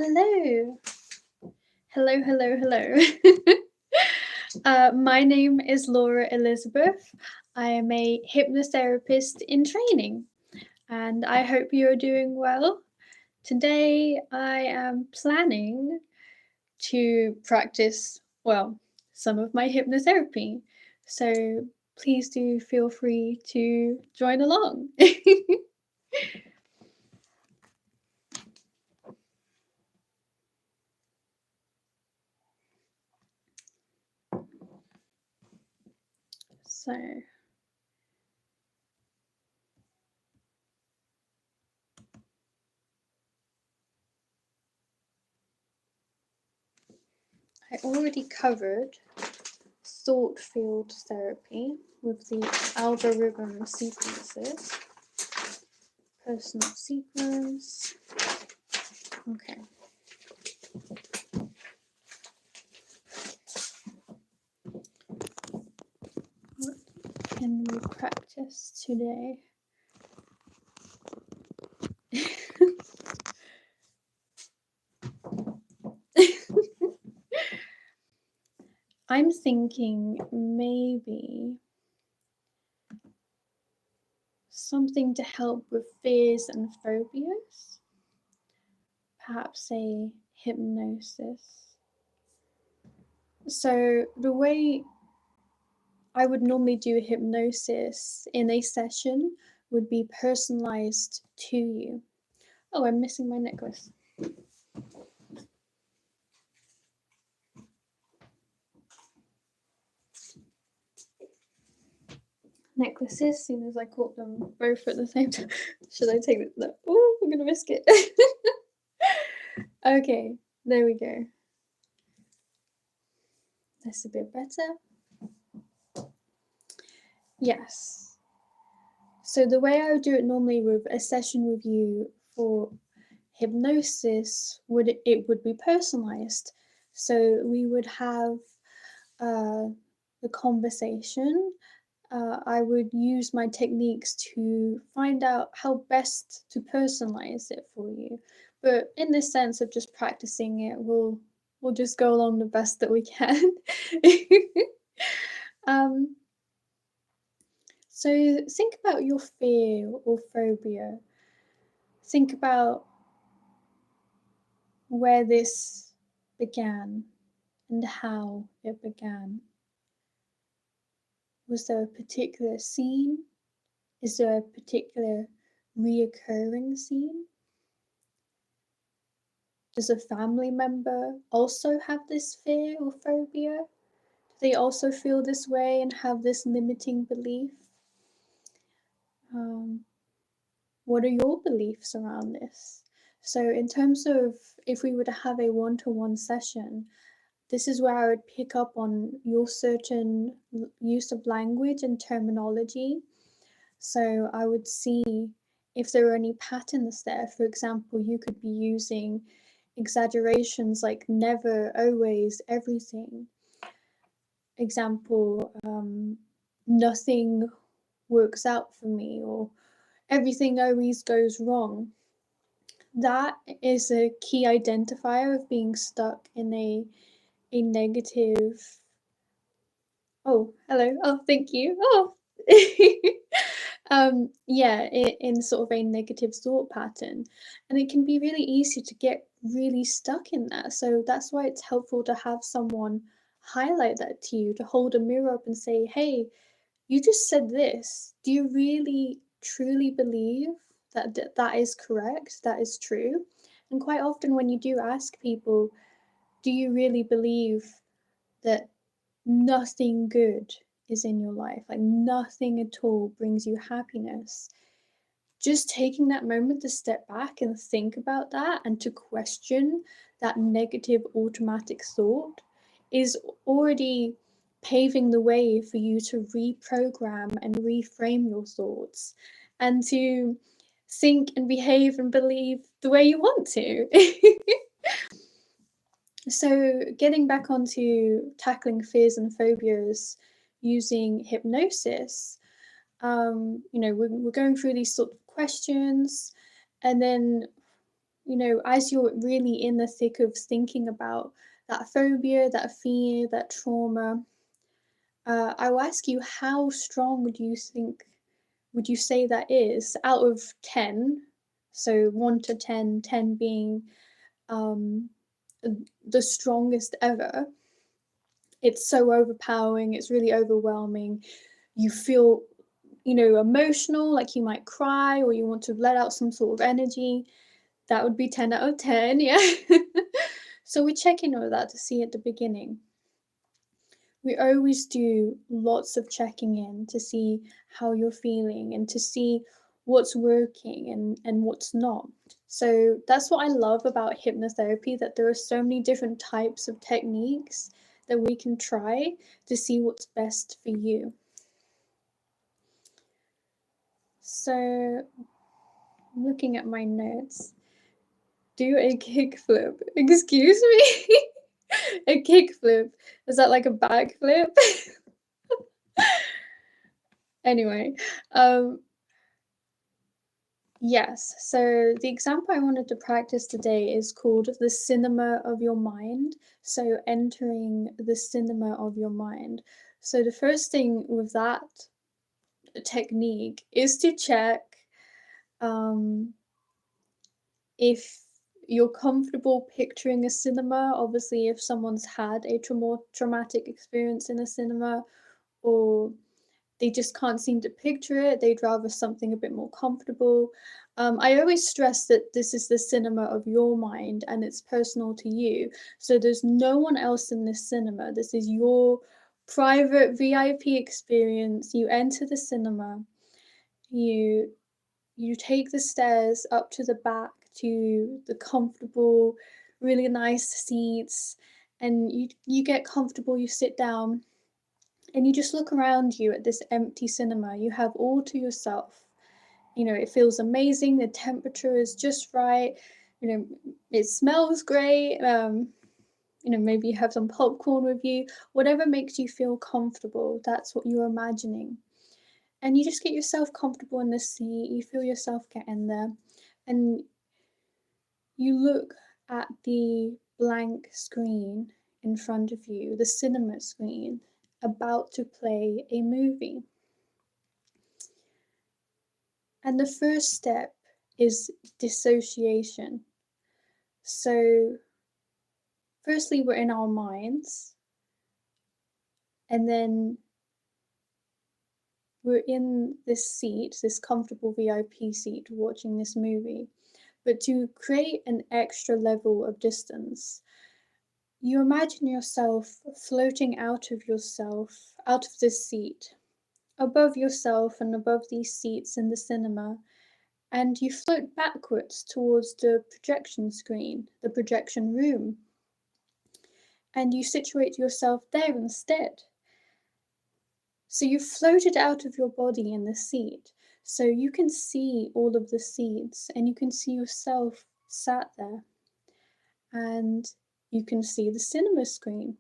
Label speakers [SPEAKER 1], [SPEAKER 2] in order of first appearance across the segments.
[SPEAKER 1] Hello. Hello, hello, hello. My name is Laura Elizabeth. I am a hypnotherapist in training, and I hope you're doing well. Today, I am planning to practice, well, some of my hypnotherapy. So please do feel free to join along. So, I already covered thought field therapy with the algorithm sequences. Personal sequence. Okay. What can we practice today? I'm thinking maybe something to help with fears and phobias. Perhaps a hypnosis. So the way I would normally do hypnosis in a session would be personalized to you. Oh, I'm missing my necklace. Necklaces, as soon as I caught them both at the same time. Should I take it? No. Oh, I'm gonna risk it. Okay, there we go. That's a bit better. Yes. So the way I would do it normally with a session with you for hypnosis would be personalized. So we would have the conversation. I would use my techniques to find out how best to personalize it for you. But in this sense of just practicing it, we'll just go along the best that we can. um, so think about your fear or phobia. Think about where this began and how it began. Was there a particular scene? Is there a particular reoccurring scene? Does a family member also have this fear or phobia? Do they also feel this way and have this limiting belief? What are your beliefs around this? So in terms of if we were to have a one-to-one session, this is where I would pick up on your certain use of language and terminology. So I would see if there are any patterns there. For example, you could be using exaggerations like never, always, everything. Example, nothing works out for me, or everything always goes wrong. That is a key identifier of being stuck in a negative. Oh, hello. Oh, thank you. Oh. Yeah, in sort of a negative thought pattern, and it can be really easy to get really stuck in that. So that's why it's helpful to have someone highlight that to you, to hold a mirror up and say, hey, you just said this. Do you really truly believe that that is correct, that is true? And quite often when you do ask people, do you really believe that nothing good is in your life, like nothing at all brings you happiness? Just taking that moment to step back and think about that and to question that negative automatic thought is already paving the way for you to reprogram and reframe your thoughts and to think and behave and believe the way you want to. So getting back onto tackling fears and phobias using hypnosis, we're going through these sort of questions, and then as you're really in the thick of thinking about that phobia, that fear, that trauma, I will ask you, how strong would you say that is out of 10? So 1 to 10, 10 being um, the strongest ever. It's so overpowering, it's really overwhelming. You feel, emotional, like you might cry or you want to let out some sort of energy. That would be 10 out of 10, yeah. So we check in with that to see at the beginning. We always do lots of checking in to see how you're feeling and to see what's working and what's not. So that's what I love about hypnotherapy, that there are so many different types of techniques that we can try to see what's best for you. So I'm looking at my notes. Do a kickflip. Excuse me? A kickflip. Is that like a backflip? Anyway, yes, so the example I wanted to practice today is called the cinema of your mind. So entering the cinema of your mind. So the first thing with that technique is to check if you're comfortable picturing a cinema. Obviously, if someone's had a traumatic experience in a cinema, or they just can't seem to picture it, they'd rather something a bit more comfortable. I always stress that this is the cinema of your mind and it's personal to you. So there's no one else in this cinema. This is your private VIP experience. You enter the cinema, you take the stairs up to the back to the comfortable, really nice seats, and you get comfortable, you sit down, and you just look around you at this empty cinema. You have all to yourself. It feels amazing. The temperature is just right. It smells great. Maybe you have some popcorn with you. Whatever makes you feel comfortable, that's what you're imagining. And you just get yourself comfortable in the seat. You feel yourself get in there. And you look at the blank screen in front of you, the cinema screen, about to play a movie. And the first step is dissociation. So, firstly, we're in our minds, and then we're in this seat, this comfortable VIP seat, watching this movie. But to create an extra level of distance, you imagine yourself floating out of yourself, out of this seat, above yourself and above these seats in the cinema, and you float backwards towards the projection screen, the projection room, and you situate yourself there instead. So you've floated out of your body in the seat, so you can see all of the seats and you can see yourself sat there, and you can see the cinema screen.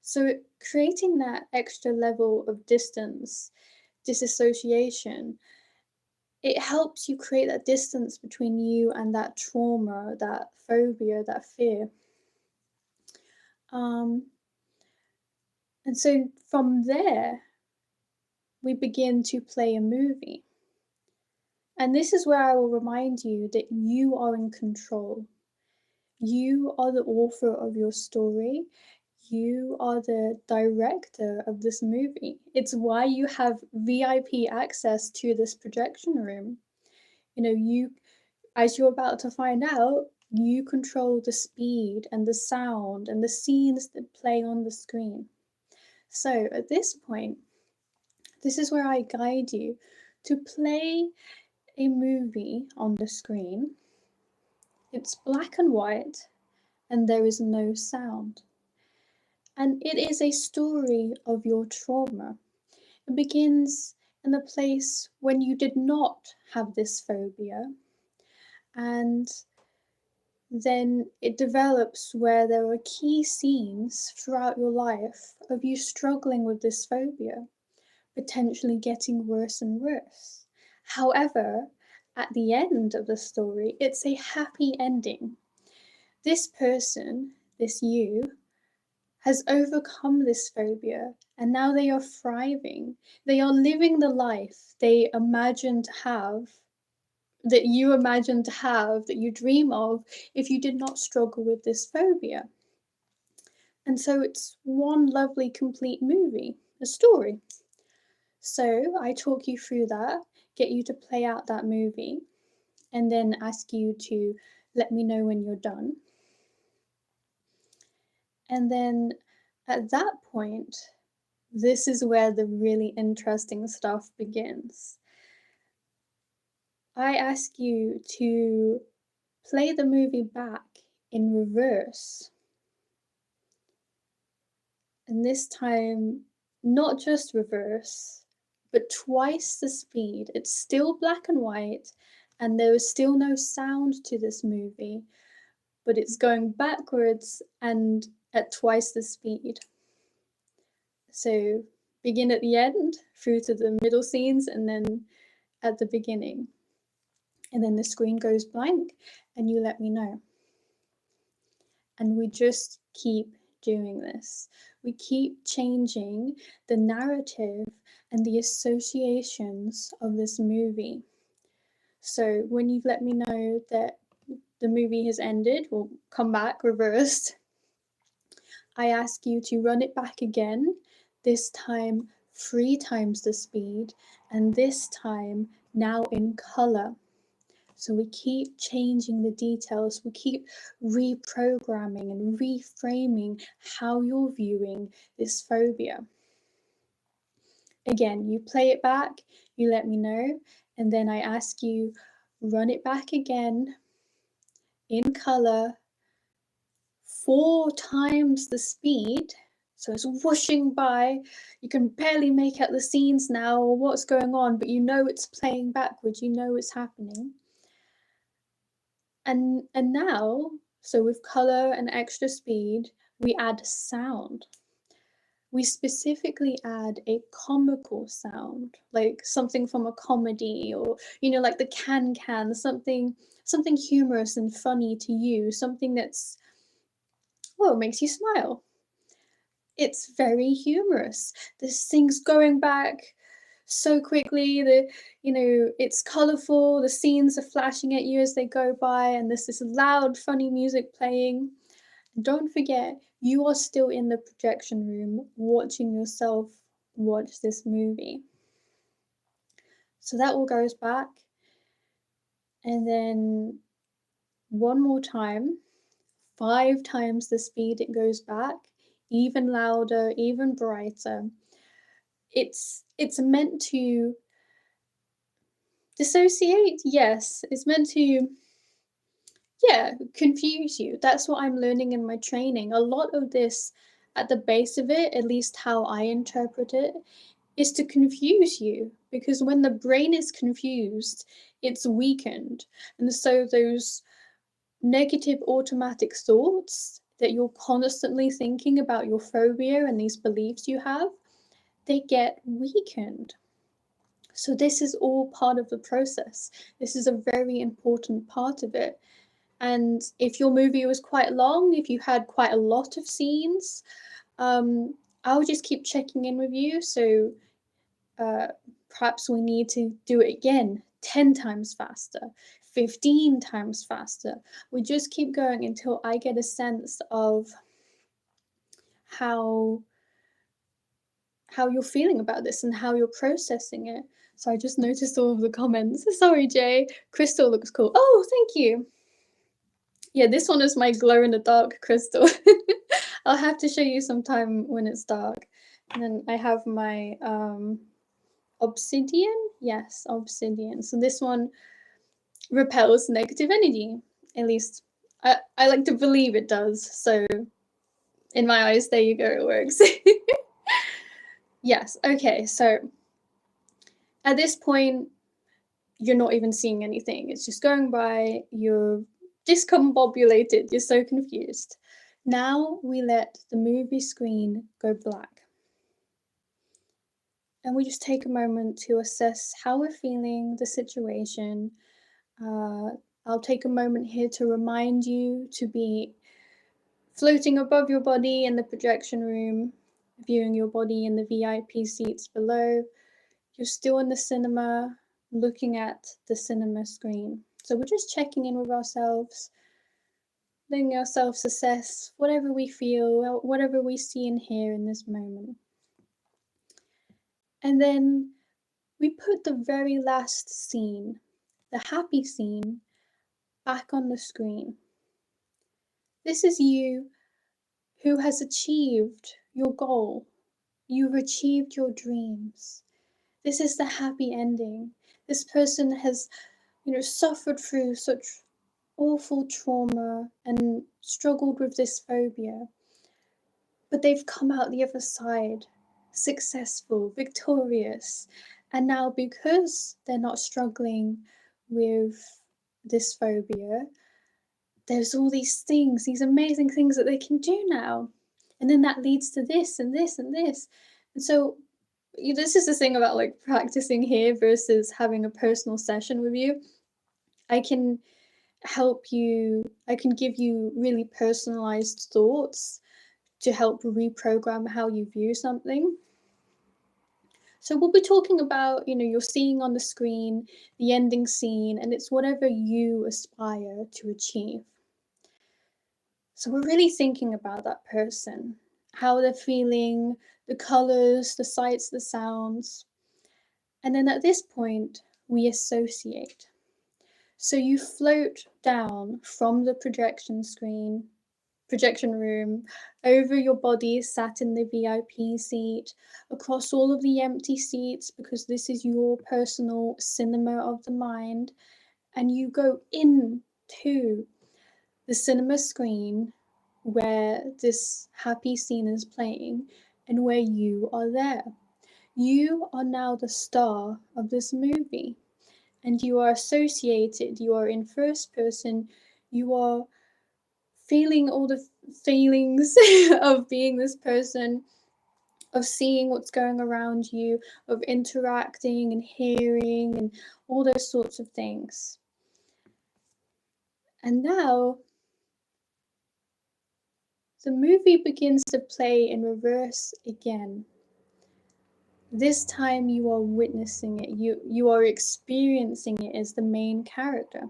[SPEAKER 1] So creating that extra level of distance, disassociation, it helps you create that distance between you and that trauma, that phobia, that fear. And so from there, we begin to play a movie. And this is where I will remind you that you are in control. You are the author of your story. You are the director of this movie. It's why you have VIP access to this projection room. As you're about to find out, you control the speed and the sound and the scenes that play on the screen. So at this point, this is where I guide you to play a movie on the screen. It's black and white and there is no sound. And it is a story of your trauma. It begins in the place when you did not have this phobia, and then it develops where there are key scenes throughout your life of you struggling with this phobia, potentially getting worse and worse. However, at the end of the story, it's a happy ending. This person, this you, has overcome this phobia and now they are thriving. They are living the life they imagined to have, that you imagine to have, that you dream of if you did not struggle with this phobia. And so it's one lovely, complete movie, a story. So I talk you through that, get you to play out that movie, and then ask you to let me know when you're done. And then at that point, this is where the really interesting stuff begins. I ask you to play the movie back in reverse. And this time, not just reverse, but twice the speed. It's still black and white, and there is still no sound to this movie, but it's going backwards and at twice the speed. So begin at the end, through to the middle scenes, and then at the beginning. And then the screen goes blank, and you let me know. And we just keep doing this. We keep changing the narrative and the associations of this movie. So when you've let me know that the movie has ended, we'll come back reversed. I ask you to run it back again, this time 3 times the speed, and this time now in color. So we keep changing the details, we keep reprogramming and reframing how you're viewing this phobia. Again, you play it back, you let me know, and then I ask you, run it back again in color, 4 times the speed. So it's whooshing by, you can barely make out the scenes now or what's going on, but you know it's playing backwards, you know it's happening. And now, so with color and extra speed, we add sound. We specifically add a comical sound, like something from a comedy, or like the can, something humorous and funny to you, something that's, well, makes you smile. It's very humorous. This thing's going back so quickly, it's colorful, the scenes are flashing at you as they go by, and there's this loud, funny music playing. And don't forget, you are still in the projection room watching yourself watch this movie. So that all goes back, and then one more time, 5 times the speed it goes back, even louder, even brighter. It's meant to dissociate, yes. It's meant to, confuse you. That's what I'm learning in my training. A lot of this, at the base of it, at least how I interpret it, is to confuse you. Because when the brain is confused, it's weakened. And so those negative automatic thoughts that you're constantly thinking about your phobia and these beliefs you have, they get weakened. So this is all part of the process. This is a very important part of it. And if your movie was quite long, if you had quite a lot of scenes, I'll just keep checking in with you. So perhaps we need to do it again 10 times faster, 15 times faster. We just keep going until I get a sense of how you're feeling about this and how you're processing it. So I just noticed all of the comments. Sorry, Jay. Crystal looks cool. Oh, thank you. Yeah, this one is my glow-in-the-dark crystal. I'll have to show you sometime when it's dark. And then I have my obsidian. Yes, obsidian. So this one repels negative energy. At least I like to believe it does. So in my eyes, there you go, it works. Yes, okay, so at this point, you're not even seeing anything. It's just going by, you're discombobulated, you're so confused. Now we let the movie screen go black. And we just take a moment to assess how we're feeling, the situation, I'll take a moment here to remind you to be floating above your body in the projection room, viewing your body in the VIP seats below. You're still in the cinema, looking at the cinema screen. So we're just checking in with ourselves, letting ourselves assess whatever we feel, whatever we see and hear in this moment. And then we put the very last scene, the happy scene, back on the screen. This is you who has achieved your goal. You've achieved your dreams. This is the happy ending. This person has, suffered through such awful trauma and struggled with this phobia. But they've come out the other side, successful, victorious. And now, because they're not struggling with this phobia, there's all these things, these amazing things that they can do now. And then that leads to this and this and this. And so this is the thing about like practicing here versus having a personal session with you. I can help you, I can give you really personalized thoughts to help reprogram how you view something. So we'll be talking about, you're seeing on the screen, the ending scene, and it's whatever you aspire to achieve. So we're really thinking about that person, how they're feeling, the colors, the sights, the sounds. And then at this point, we associate. So you float down from the projection room, over your body sat in the VIP seat, across all of the empty seats, because this is your personal cinema of the mind, and you go into the cinema screen where this happy scene is playing and where you are there. You are now the star of this movie, and you are associated, you are in first person, you are feeling all the feelings of being this person, of seeing what's going around you, of interacting and hearing and all those sorts of things. And now the movie begins to play in reverse again. This time you are witnessing it, you are experiencing it as the main character.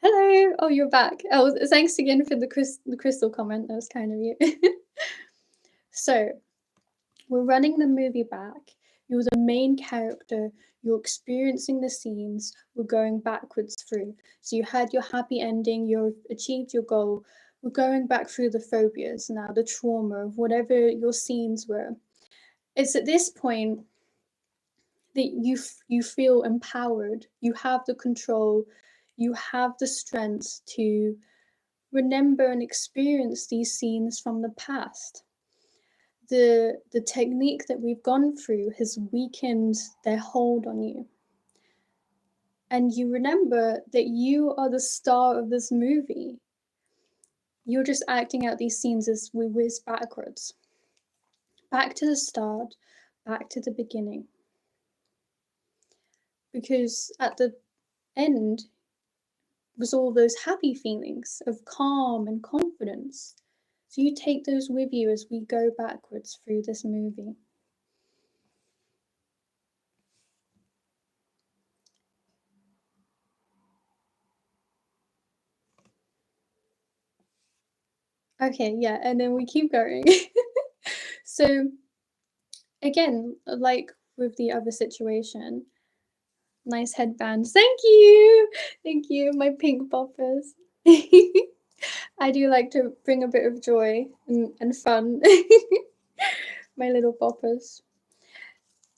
[SPEAKER 1] Hello! Oh, you're back. Oh, thanks again for the crystal comment, that was kind of you. So, we're running the movie back. You're the main character, you're experiencing the scenes, we're going backwards through. So you had your happy ending, you've achieved your goal. We're going back through the phobias now, the trauma of whatever your scenes were. It's at this point that you feel empowered, you have the control, you have the strength to remember and experience these scenes from the past. The technique that we've gone through has weakened their hold on you. And you remember that you are the star of this movie. You're just acting out these scenes as we whiz backwards. Back to the start, back to the beginning. Because at the end was all those happy feelings of calm and confidence. So you take those with you as we go backwards through this movie. Okay, yeah, and then we keep going. So again, like with the other situation, nice headbands. Thank you, my pink boppers. I do like to bring a bit of joy and fun. My little boppers.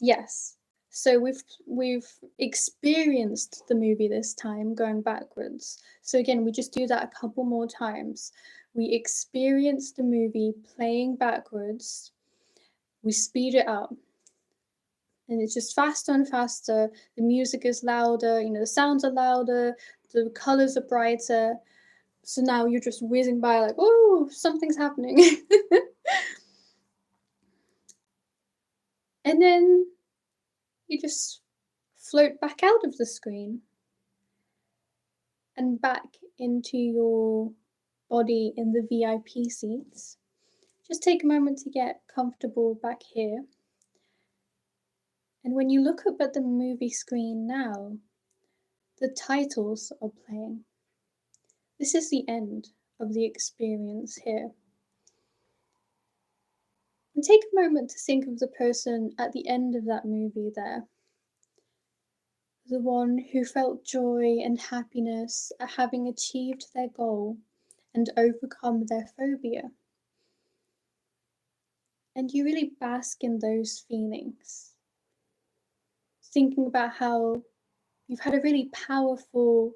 [SPEAKER 1] Yes. So we've experienced the movie this time, going backwards. So again, we just do that a couple more times. We experience the movie playing backwards. We speed it up. And it's just faster and faster. The music is louder, the sounds are louder, the colors are brighter. So now you're just whizzing by like, oh, something's happening. And then you just float back out of the screen. and back into your body in the VIP seats. Just take a moment to get comfortable back here. And when you look up at the movie screen now, the titles are playing. This is the end of the experience here. And take a moment to think of the person at the end of that movie there. The one who felt joy and happiness at having achieved their goal and overcome their phobia. And you really bask in those feelings, thinking about how you've had a really powerful,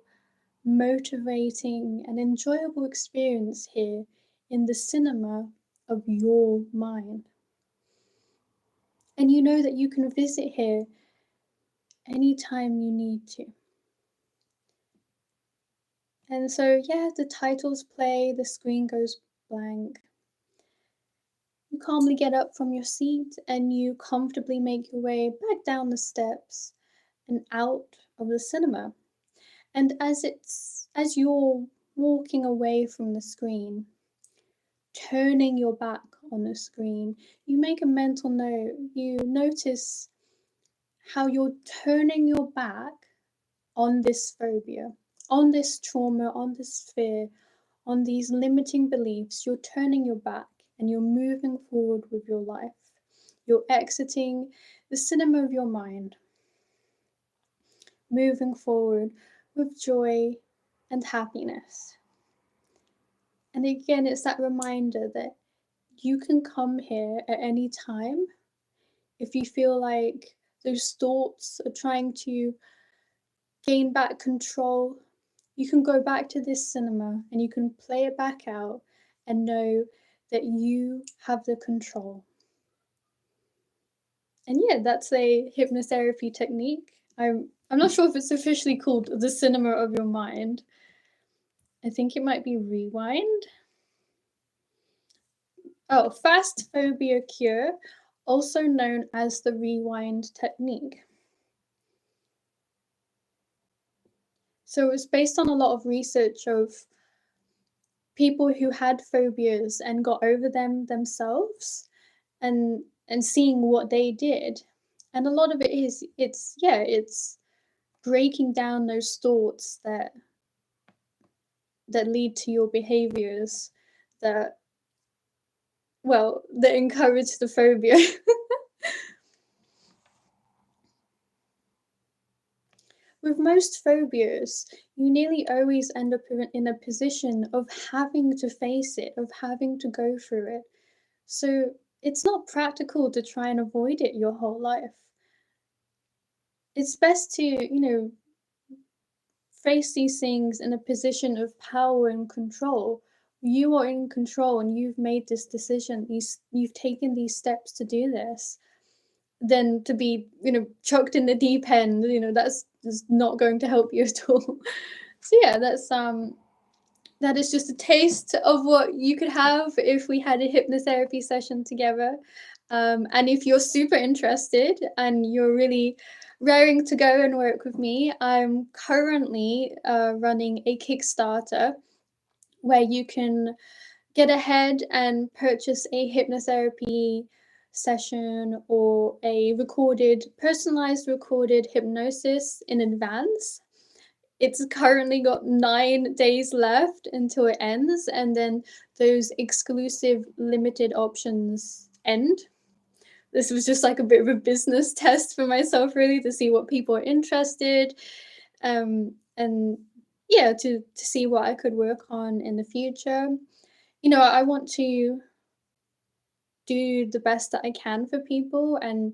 [SPEAKER 1] motivating, and enjoyable experience here in the cinema of your mind. And you know that you can visit here anytime you need to. And so, yeah, the titles play, the screen goes blank. You calmly get up from your seat and you comfortably make your way back down the steps and out of the cinema. And as you're walking away from the screen, turning your back on the screen, you make a mental note. You notice how you're turning your back on this phobia, on this trauma, on this fear, on these limiting beliefs. You're turning your back and you're moving forward with your life. You're exiting the cinema of your mind, moving forward with joy and happiness. And again, it's that reminder that you can come here at any time if you feel like those thoughts are trying to gain back control. You can go back to this cinema and you can play it back out and know that you have the control. And yeah, that's a hypnotherapy technique. I'm not sure if it's officially called the cinema of your mind. I think it might be rewind. Oh, fast phobia cure, also known as the rewind technique. So it's based on a lot of research of people who had phobias and got over them themselves and seeing what they did. And a lot of it is it's breaking down those thoughts that lead to your behaviors that encourage the phobia. With most phobias, you nearly always end up in a position of having to face it, of having to go through it. So it's not practical to try and avoid it your whole life. It's best to, face these things in a position of power and control. You are in control and you've made this decision. You've taken these steps to do this. Than to be, chucked in the deep end, that's just not going to help you at all. So yeah, that is just a taste of what you could have if we had a hypnotherapy session together. And if you're super interested and you're really raring to go and work with me, I'm currently running a Kickstarter where you can get ahead and purchase a hypnotherapy session or a personalized recorded hypnosis in advance. It's currently got 9 days left until it ends, and then those exclusive limited options end. This was just like a bit of a business test for myself, really, to see what people are interested, and yeah, to see what I could work on in the future. I want to do the best that I can for people and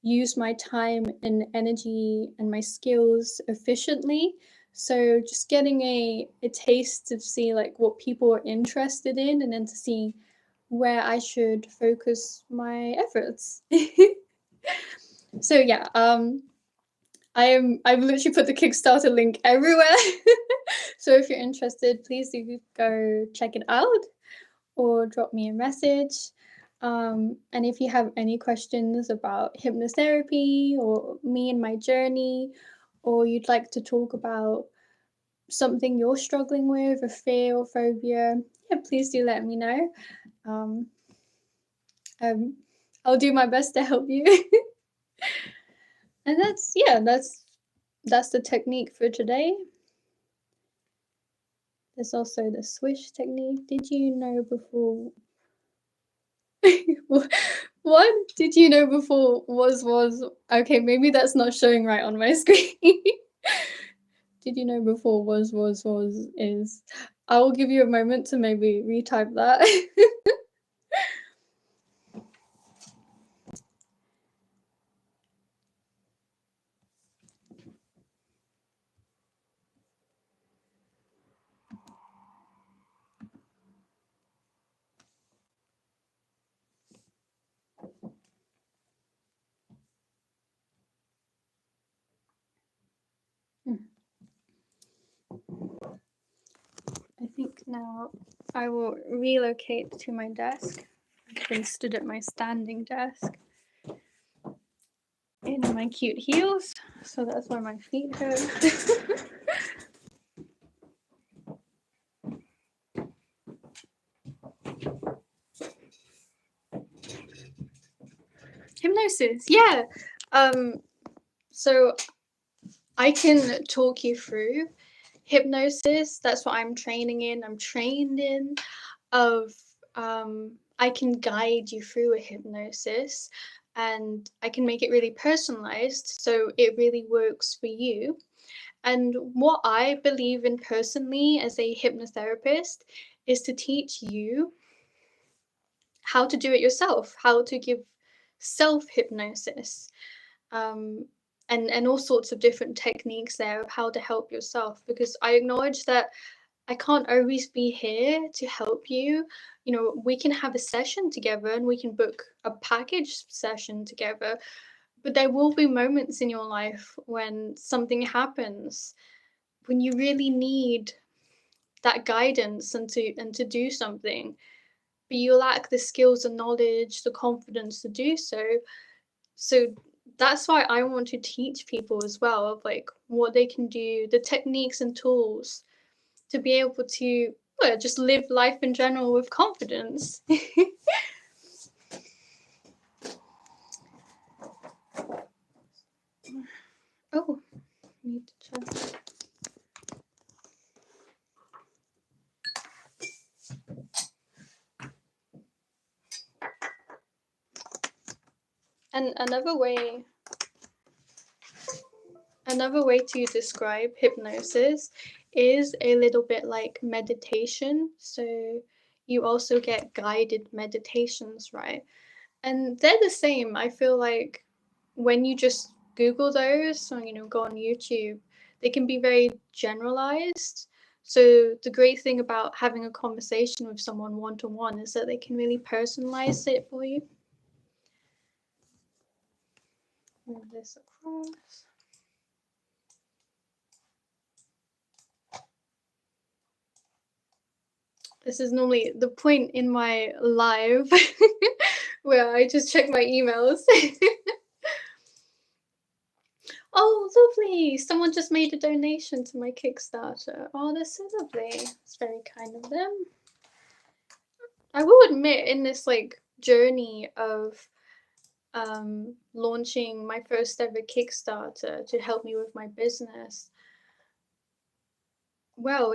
[SPEAKER 1] use my time and energy and my skills efficiently. So just getting a taste to see like what people are interested in and then to see where I should focus my efforts. So yeah, I've literally put the Kickstarter link everywhere. So if you're interested, please do go check it out or drop me a message. And if you have any questions about hypnotherapy or me and my journey, or you'd like to talk about something you're struggling with, a fear or phobia, yeah, please do let me know. Um, um, I'll do my best to help you. And that's the technique for today. There's also the swish technique. Did you know before? What did you know before was? Okay, maybe that's not showing right on my screen. Did you know before was is? I will give you a moment to maybe retype that. I think now I will relocate to my desk. I've been stood at my standing desk in my cute heels, so that's why my feet hurt. Hypnosis, yeah. So I can talk you through hypnosis. That's what I'm training in. I'm trained in. Of I can guide you through a hypnosis, and I can make it really personalized, so it really works for you. And what I believe in personally as a hypnotherapist is to teach you how to do it yourself, how to give self hypnosis, um, and all sorts of different techniques there of how to help yourself. Because I acknowledge that I can't always be here to help you. You know, we can have a session together and we can book a package session together, but there will be moments in your life when something happens, when you really need that guidance and to do something, but you lack the skills and knowledge, the confidence to do so. So that's why I want to teach people as well of like what they can do, the techniques and tools to be able to, well, just live life in general with confidence. Oh, I need to check. And another way to describe hypnosis is a little bit like meditation. So you also get guided meditations, right? And they're the same. I feel like when you just Google those or, go on YouTube, they can be very generalized. So the great thing about having a conversation with someone one to one is that they can really personalize it for you. Move this across. This is normally the point in my live where I just check my emails. Oh, lovely! Someone just made a donation to my Kickstarter. Oh, that's so lovely. It's very kind of them. I will admit, in this like journey of launching my first ever Kickstarter to help me with my business, well,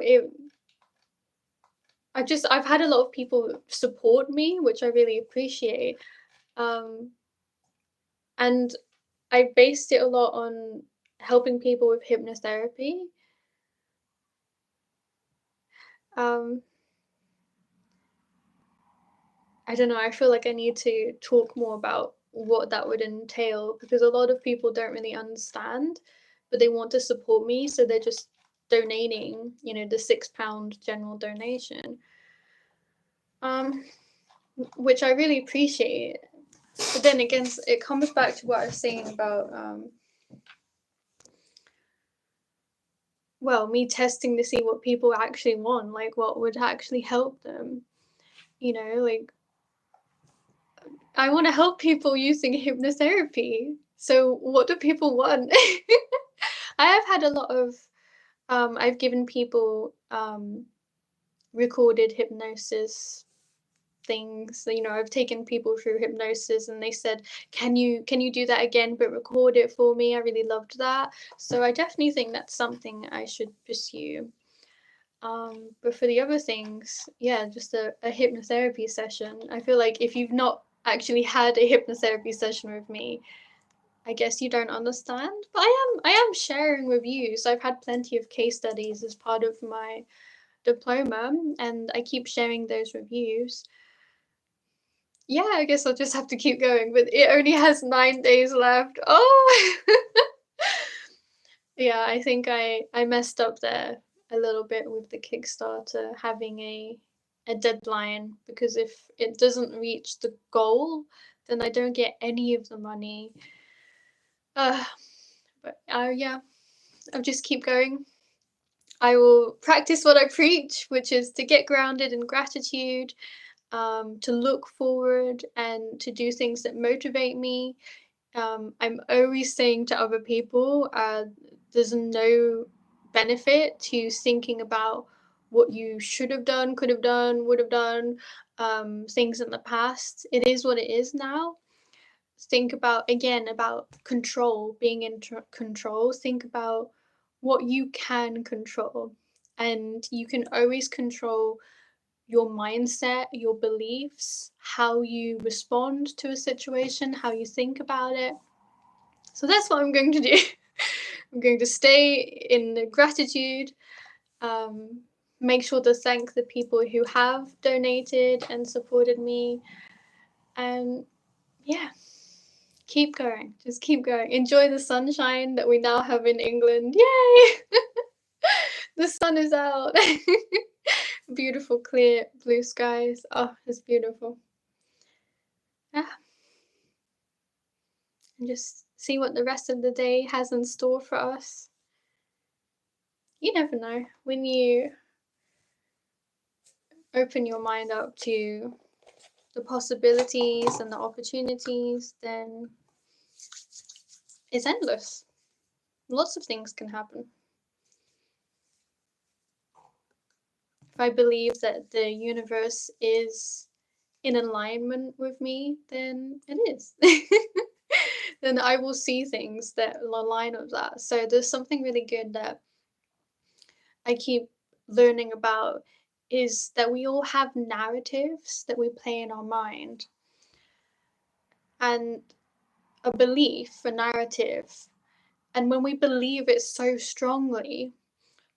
[SPEAKER 1] I've had a lot of people support me, which I really appreciate. Um, and I based it a lot on helping people with hypnotherapy. Um, I don't know, I feel like I need to talk more about what that would entail because a lot of people don't really understand, but they want to support me, so they're just donating, the £6 general donation. Which I really appreciate. But then again, it comes back to what I was saying about well, me testing to see what people actually want, like what would actually help them. Like I want to help people using hypnotherapy. So what do people want? I have had a lot of I've given people recorded hypnosis things. You know, I've taken people through hypnosis and they said, can you do that again but record it for me? I really loved that. So I definitely think that's something I should pursue. But for the other things, yeah, just a hypnotherapy session. I feel like if you've not actually had a hypnotherapy session with me, I guess you don't understand. But I am sharing reviews. I've had plenty of case studies as part of my diploma, and I keep sharing those reviews. Yeah, I guess I'll just have to keep going, but it only has 9 days left. Oh! Yeah, I think I messed up there a little bit with the Kickstarter having a deadline, because if it doesn't reach the goal, then I don't get any of the money. Uh, but yeah, I'll just keep going. I will practice what I preach, which is to get grounded in gratitude, to look forward and to do things that motivate me. I'm always saying to other people, there's no benefit to thinking about what you should have done, could have done, would have done, things in the past. It is what it is now. Think about, again, about control, being in control. Think about what you can control. And you can always control your mindset, your beliefs, how you respond to a situation, how you think about it. So that's what I'm going to do. I'm going to stay in gratitude, um, make sure to thank the people who have donated and supported me, and yeah, keep going. Just keep going. Enjoy the sunshine that we now have in England. Yay! The sun is out. Beautiful, clear blue skies. Oh, it's beautiful. Yeah. And just see what the rest of the day has in store for us. You never know. When you open your mind up to the possibilities and the opportunities, then it's endless. Lots of things can happen. If I believe that the universe is in alignment with me, then it is. Then I will see things that align with that. So there's something really good that I keep learning about, is that we all have narratives that we play in our mind. And a belief, a narrative, and when we believe it so strongly,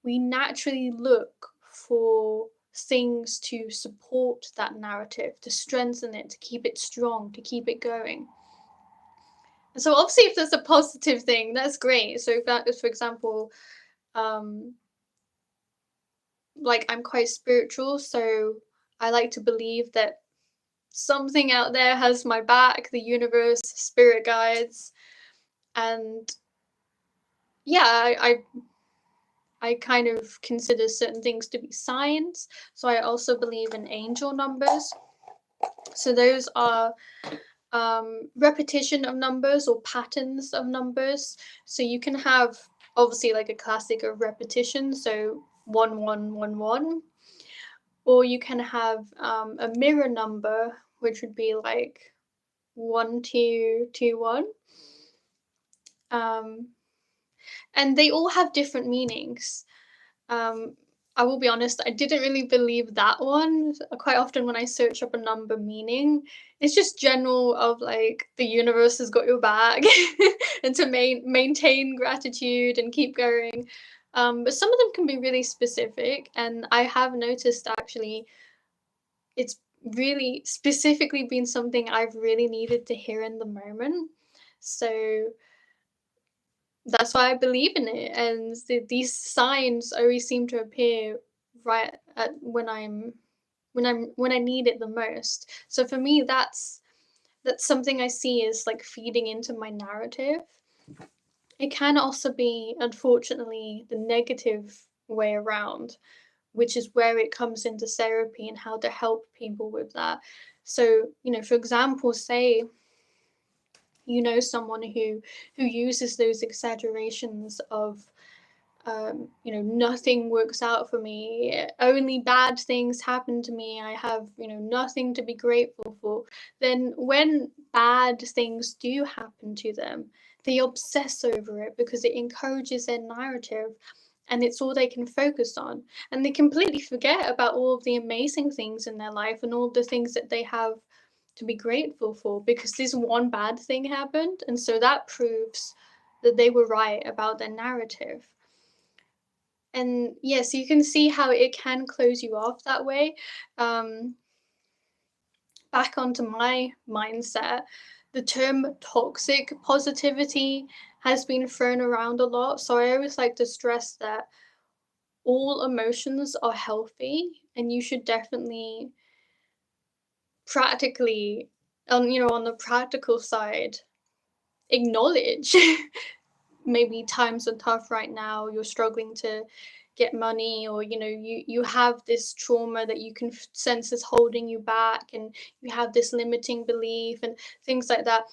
[SPEAKER 1] we naturally look for things to support that narrative, to strengthen it, to keep it strong, to keep it going. And so obviously if there's a positive thing, that's great. So if that is, for example, like I'm quite spiritual, so I like to believe that something out there has my back, the universe, spirit guides, and yeah, I kind of consider certain things to be signs. So I also believe in angel numbers. So those are repetition of numbers or patterns of numbers. So you can have obviously like a classic of repetition, so 1111, or you can have a mirror number, which would be like 1221. And they all have different meanings. I will be honest, I didn't really believe that one. Quite often when I search up a number meaning, it's just general of like the universe has got your back and to maintain gratitude and keep going. But some of them can be really specific, and I have noticed actually it's really specifically been something I've really needed to hear in the moment. So that's why I believe in it, and these signs always seem to appear right at when I need it the most. So for me, that's something I see as like feeding into my narrative. It can also be, unfortunately, the negative way around, which is where it comes into therapy and how to help people with that. So, you know, for example, say you know someone who uses those exaggerations of nothing works out for me, only bad things happen to me, I have, nothing to be grateful for, then when bad things do happen to them, they obsess over it because it encourages their narrative and it's all they can focus on. And they completely forget about all of the amazing things in their life and all the things that they have to be grateful for because this one bad thing happened. And so that proves that they were right about their narrative. And yes, you can see how it can close you off that way. Um, Back onto my mindset, the term toxic positivity has been thrown around a lot. So I always like to stress that all emotions are healthy and you should definitely practically, on the practical side, acknowledge maybe times are tough right now, you're struggling to get money, or you have this trauma that you can sense is holding you back, and you have this limiting belief and things like that.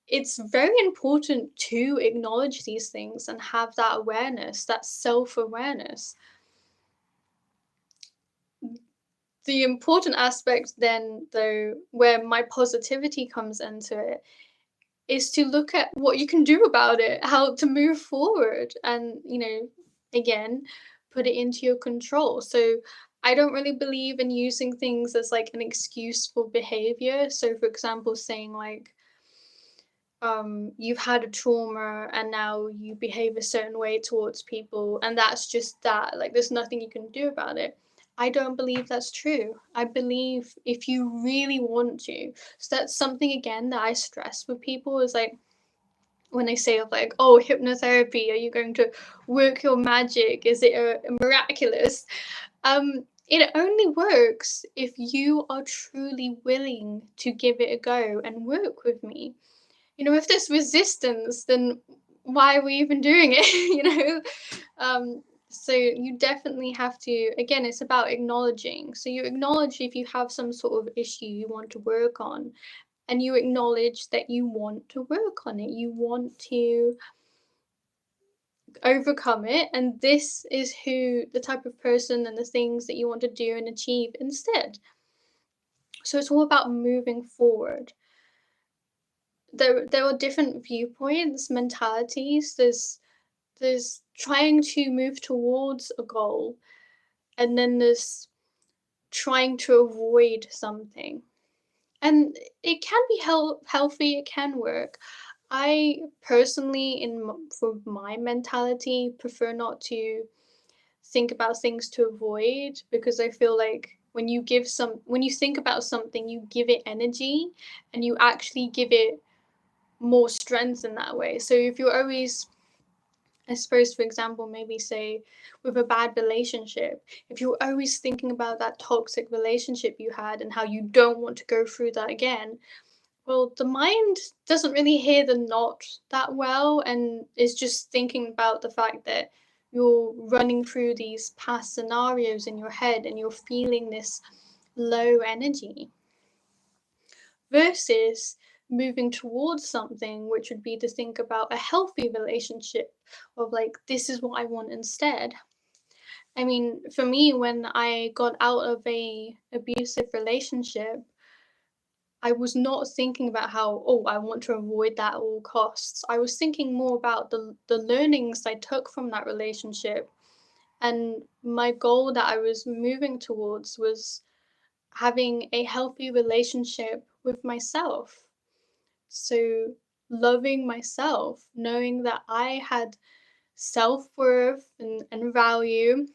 [SPEAKER 1] It's very important to acknowledge these things and have that awareness, that self-awareness. The important aspect then, though, where my positivity comes into it, is to look at what you can do about it, how to move forward, and, again, put it into your control. So I don't really believe in using things as like an excuse for behavior. So, for example, saying like, you've had a trauma and now you behave a certain way towards people, and that's just that. Like, there's nothing you can do about it. I don't believe that's true. I believe if you really want to, so that's something again that I stress with people is like, when they say of like, oh, hypnotherapy, are you going to work your magic? Is it miraculous? It only works if you are truly willing to give it a go and work with me. If there's resistance, then why are we even doing it? So you definitely have to, again, it's about acknowledging. So you acknowledge if you have some sort of issue you want to work on, and you acknowledge that you want to work on it. You want to overcome it, and this is who the type of person and the things that you want to do and achieve instead. So it's all about moving forward. There are different viewpoints, mentalities. There's trying to move towards a goal, and then there's trying to avoid something. And it can be healthy, it can work. I personally, for my mentality, prefer not to think about things to avoid, because I feel like when you think about something, you give it energy and you actually give it more strength in that way. So if you're always, I suppose, for example, maybe say with a bad relationship, if you're always thinking about that toxic relationship you had and how you don't want to go through that again, well, the mind doesn't really hear the not that well and is just thinking about the fact that you're running through these past scenarios in your head and you're feeling this low energy. Versus moving towards something, which would be to think about a healthy relationship of like, this is what I want instead. I mean, for me, when I got out of a abusive relationship, I was not thinking about how, oh, I want to avoid that at all costs. I was thinking more about the learnings I took from that relationship. And my goal that I was moving towards was having a healthy relationship with myself. So loving myself, knowing that I had self-worth and value,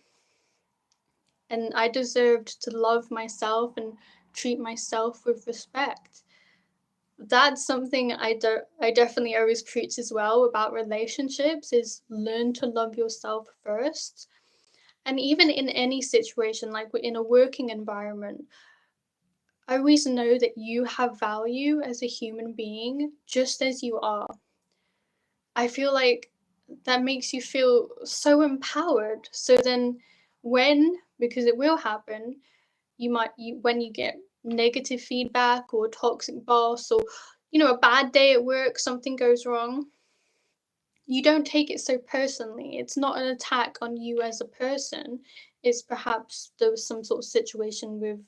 [SPEAKER 1] and I deserved to love myself and treat myself with respect. That's something I definitely always preach as well about relationships, is learn to love yourself first. And even in any situation, like in a working environment, always know that you have value as a human being just as you are. I feel like that makes you feel so empowered. So then because it will happen, when you get negative feedback or toxic boss, or a bad day at work, something goes wrong, you don't take it so personally. It's not an attack on you as a person. It's perhaps there was some sort of situation with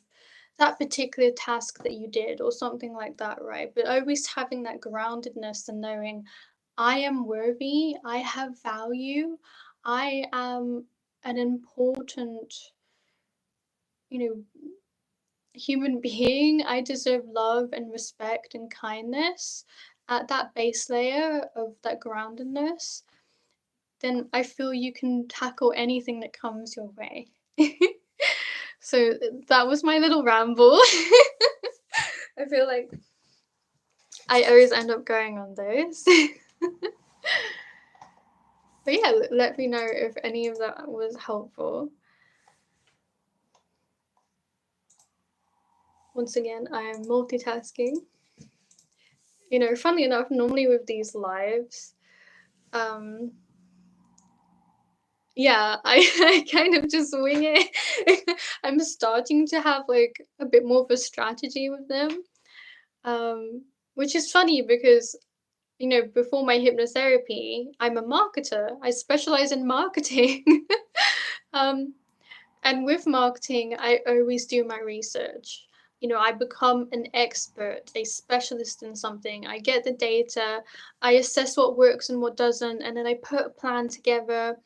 [SPEAKER 1] that particular task that you did or something like that, right? But always having that groundedness and knowing I am worthy, I have value, I am an important, you know, human being. I deserve love and respect and kindness. At that base layer of that groundedness, then I feel you can tackle anything that comes your way. So that was my little ramble. I feel like I always end up going on those. But yeah, let me know if any of that was helpful. Once again, I am multitasking. You know, funnily enough, normally with these lives, yeah, I kind of just wing it. I'm starting to have like a bit more of a strategy with them, which is funny because you know before my hypnotherapy, I'm a marketer. I specialize in marketing, um, and with marketing, I always do my research. You know, I become an expert, a specialist in something. I get the data, I assess what works and what doesn't, and then I put a plan together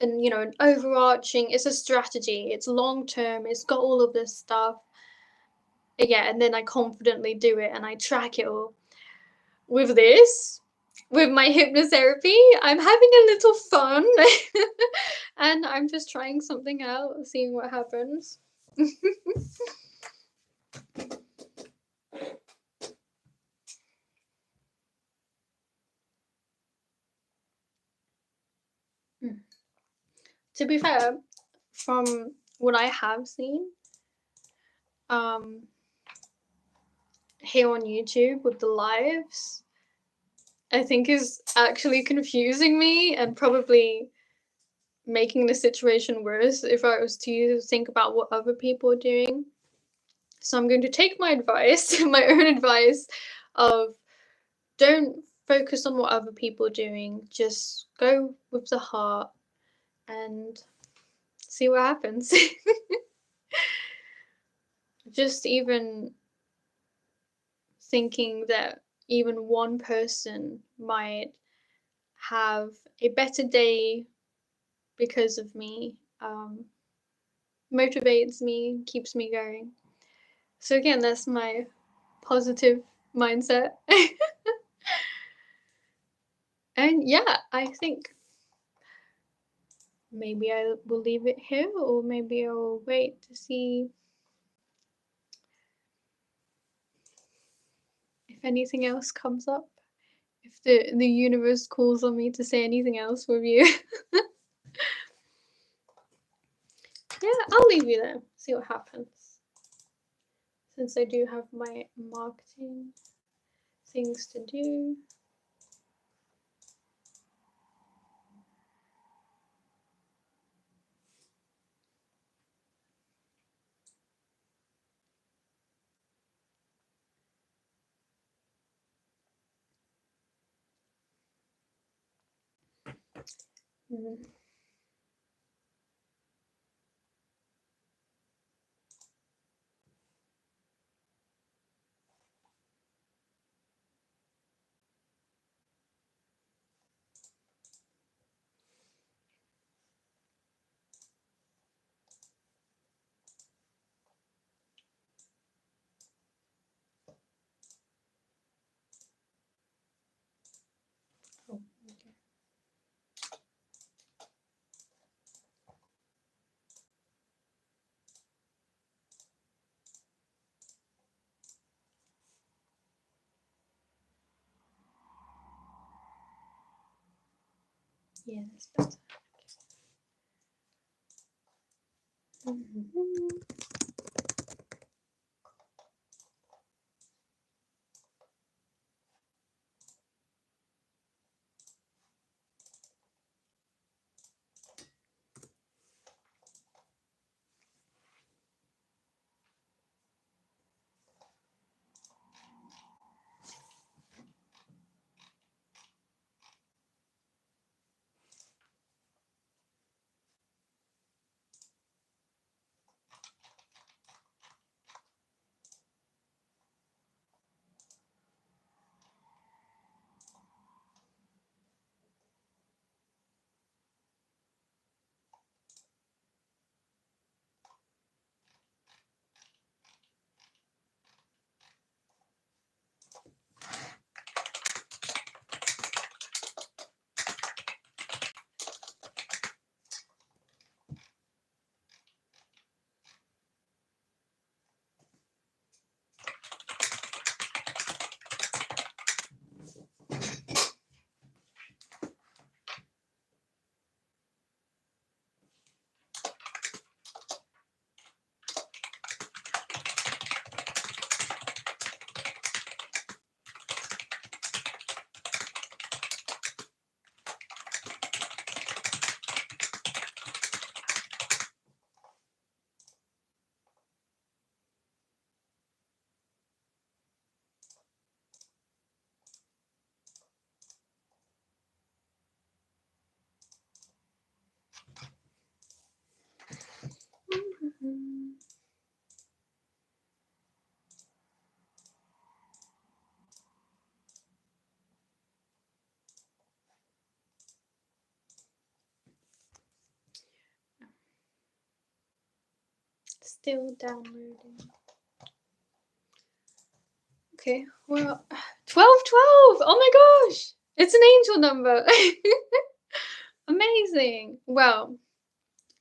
[SPEAKER 1] and you know an overarching, it's a strategy, it's long term, it's got all of this stuff. Yeah, and then I confidently do it and I track it all. With this, with my hypnotherapy, I'm having a little fun. And I'm just trying something out, seeing what happens. To be fair, from what I have seen, um, here on YouTube with the lives, I think is actually confusing me and probably making the situation worse if I was to think about what other people are doing. So I'm going to take my advice, my own advice of don't focus on what other people are doing, just go with the heart and see what happens. Just even thinking that even one person might have a better day because of me motivates me, keeps me going. So again, that's my positive mindset. And yeah, I think maybe I will leave it here, or maybe I'll wait to see if anything else comes up. If the universe calls on me to say anything else with you. Yeah, I'll leave you there. See what happens. Since I do have my marketing things to do. Mm. Oh, okay. Yeah, that's better. Mm-hmm. Still downloading. Okay, well, 1212! Oh my gosh! It's an angel number! Amazing! Well,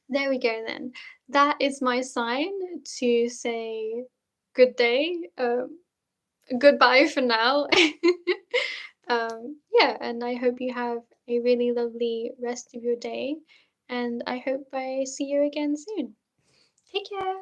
[SPEAKER 1] there we go then. That is my sign to say good day, goodbye for now. Yeah, and I hope you have a really lovely rest of your day, and I hope I see you again soon. Take care.